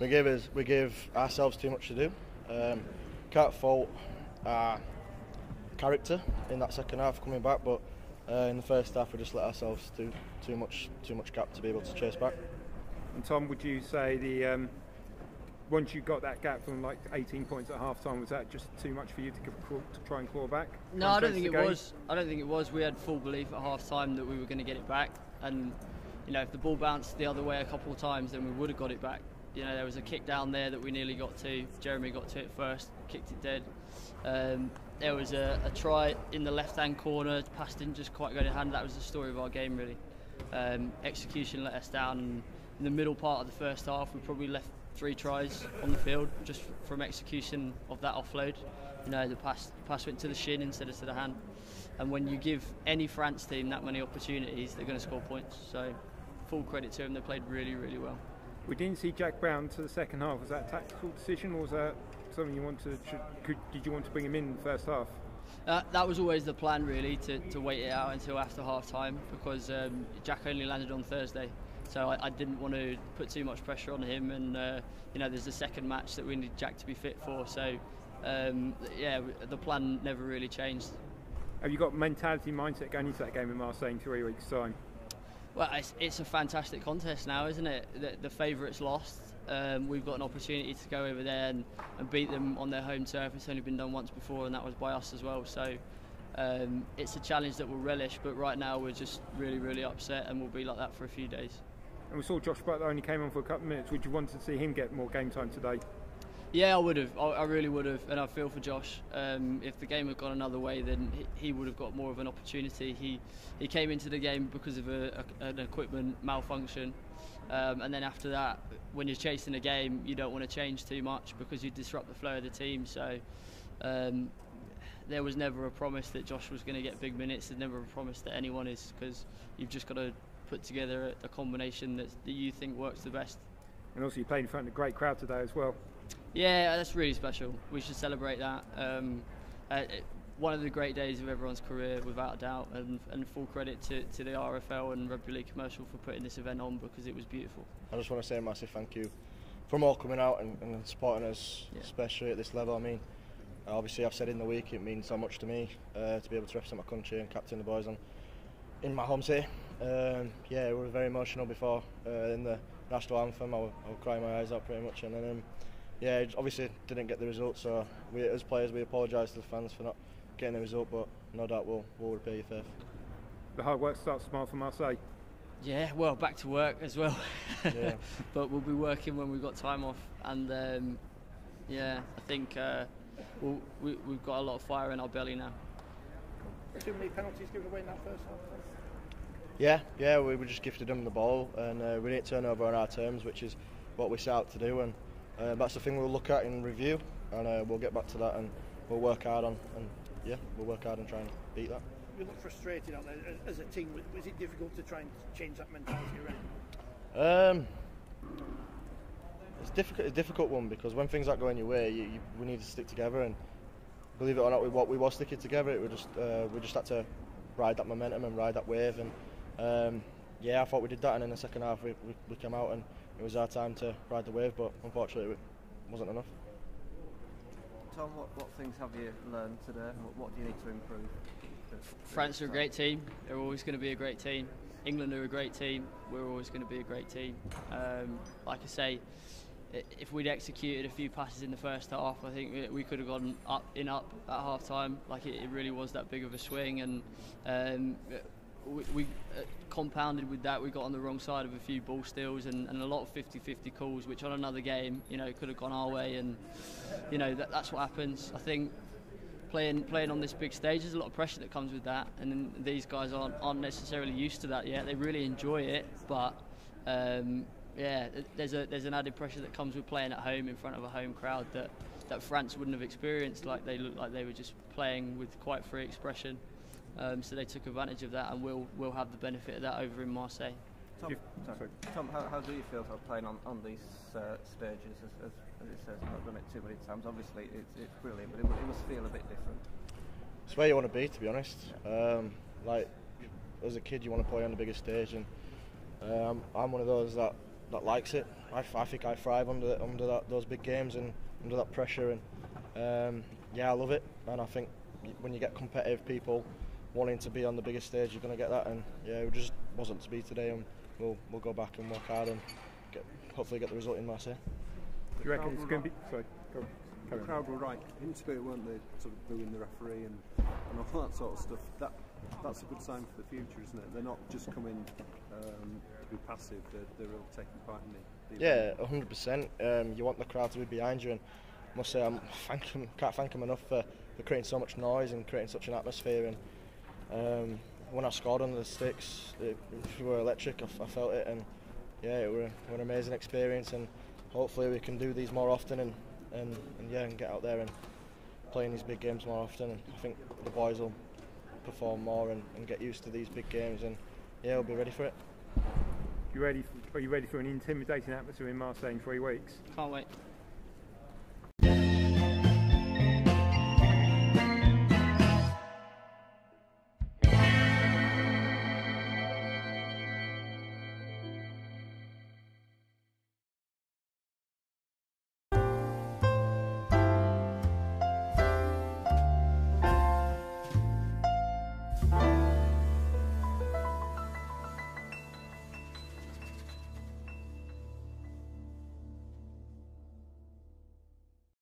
we gave ourselves too much to do. Can't fault our character in that second half coming back, but in the first half we just let ourselves do too much gap to be able to chase back. And Tom, would you say once you got that gap from like 18 points at half time, was that just too much for you to try and claw back? No, I don't think it was. I don't think it was. We had full belief at half time that we were going to get it back, and if the ball bounced the other way a couple of times, then we would have got it back. There was a kick down there that we nearly got to. Jeremy got to it first, kicked it dead. There was a try in the left-hand corner. The pass didn't just quite go to hand. That was the story of our game, really. Execution let us down. And in the middle part of the first half, we probably left 3 tries on the field just from execution of that offload. The pass went to the shin instead of to the hand. And when you give any France team that many opportunities, they're going to score points. So full credit to them. They played really, really well. We didn't see Jack Brown to the second half. Was that a tactical decision, or was that something you wanted? Did you want to bring him in the first half? That was always the plan, really, to wait it out until after half time, because Jack only landed on Thursday, so I didn't want to put too much pressure on him. And there's a second match that we need Jack to be fit for. So the plan never really changed. Have you got mentality, mindset going into that game in Marseille in 3 weeks' time? Well, it's a fantastic contest now, isn't it? The favourites lost. We've got an opportunity to go over there and beat them on their home turf. It's only been done once before, and that was by us as well. So it's a challenge that we'll relish, but right now we're just really, really upset, and we'll be like that for a few days. And we saw Josh Butler only came on for a couple of minutes. Would you want to see him get more game time today? Yeah, I would have. I really would have, and I feel for Josh. If the game had gone another way, then he would have got more of an opportunity. He came into the game because of an equipment malfunction, and then after that, when you're chasing a game, you don't want to change too much because you disrupt the flow of the team. So there was never a promise that Josh was going to get big minutes. There's never a promise that anyone is, because you've just got to put together a combination that you think works the best. And also, you played in front of a great crowd today as well. Yeah, that's really special. We should celebrate that. One of the great days of everyone's career, without a doubt, and full credit to the RFL and Rugby League Commercial for putting this event on, because it was beautiful. I just want to say a massive thank you from all coming out and supporting us, especially at this level. I mean, obviously I've said in the week it means so much to me to be able to represent my country and captain the boys in my home city. We were very emotional before in the national anthem. I was crying my eyes out pretty much, and then obviously didn't get the result, so we as players we apologise to the fans for not getting the result, but no doubt we'll repay your faith. The hard work starts tomorrow for Marseille. Yeah, well, back to work as well. Yeah. But we'll be working when we've got time off, and I think we've got a lot of fire in our belly now. Too many penalties given away in that first half? Yeah, we just gifted them the ball, and we didn't turn over on our terms, which is what we set out to do, and that's the thing we'll look at in review, and we'll get back to that, and we'll work hard on and try and beat that. You look frustrated out there as a team. Was it difficult to try and change that mentality around? It's a difficult one, because when things aren't going your way, we need to stick together, and believe it or not, we were sticking together. We just had to ride that momentum and ride that wave, and I thought we did that, and in the second half we came out and it was our time to ride the wave, but unfortunately it wasn't enough. Tom, what things have you learned today? What do you need to improve? France are a great team. They're always going to be a great team. England are a great team. We're always going to be a great team. Like I say, if we'd executed a few passes in the first half, I think we could have gone up at half time. Like it really was that big of a swing, and we compounded with that. We got on the wrong side of a few ball steals and a lot of 50-50 calls, which on another game, could have gone our way, and that's what happens. I think playing on this big stage, there's a lot of pressure that comes with that, and these guys aren't necessarily used to that yet. They really enjoy it, but there's an added pressure that comes with playing at home in front of a home crowd that France wouldn't have experienced. Like they looked like they were just playing with quite free expression. So they took advantage of that, and we'll have the benefit of that over in Marseille. Tom, how do you feel about playing on these stages? As it says, I've not done it too many times. Obviously, it's brilliant, but it must feel a bit different. It's where you want to be, to be honest. Like as a kid, you want to play on the biggest stage, and I'm one of those that likes it. I think I thrive under those big games and under that pressure, and yeah, I love it. And I think when you get competitive people wanting to be on the biggest stage, you're going to get that. And yeah, it just wasn't to be today, and we'll go back and work hard and hopefully get the result in Marseille. Do you reckon it's going to be? Sorry, go. The crowd were right into it, weren't they? Sort of booing the referee and all that sort of stuff. That's a good sign for the future, isn't it? They're not just coming to be passive; they're all taking part in the event. Yeah, 100%. You want the crowd to be behind you, and I must say can't thank them enough for creating so much noise and creating such an atmosphere. And when I scored under the sticks, it were electric. I felt it, and yeah, it were an amazing experience. And hopefully we can do these more often, and get out there and play in these big games more often. And I think the boys will perform more and get used to these big games, and yeah, we'll be ready for it. Are you ready for an intimidating atmosphere in Marseille in 3 weeks? Can't wait.